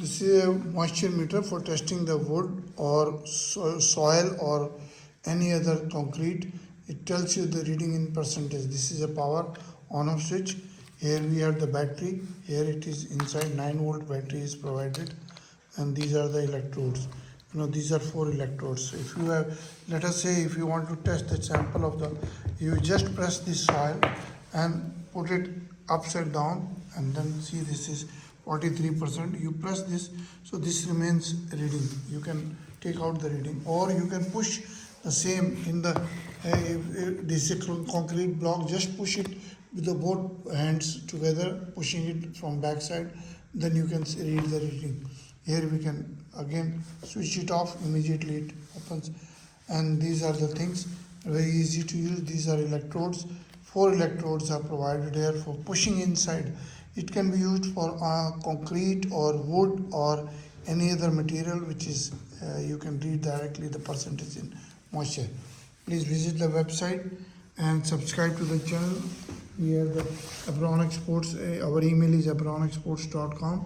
This is a moisture meter for testing the wood or soil or any other concrete. It tells you the reading in percentage. This is a power on off switch. Here we have the battery. Here it is inside 9-volt battery is provided, and these are the electrodes. These are 4 electrodes. If you have, let us say, if you want to test the sample of the, you just press this soil and put it upside down, and then see this is 43%. You press this, so this remains reading. You can take out the reading, or you can push the same in the this is a concrete block. Just push it with the both hands together, pushing it from back side. Then you can read the reading. Here we can again switch it off. Immediately it opens, and these are the things, very easy to use. These are electrodes. 4 electrodes are provided here for pushing inside. It can be used for concrete or wood or any other material which is you can read directly the percentage in moisture. Please visit the website and subscribe to the channel. We have the Abron Exports. Our email is abronexports.com.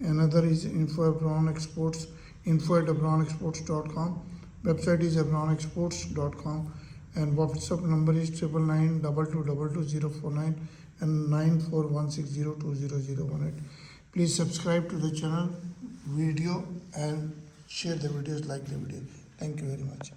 Another is info@abronexports.com. Website is abronexports.com, and WhatsApp number is 9992222049 and 9416020018. Please subscribe to the channel, video, and share the videos, like the video. Thank you very much.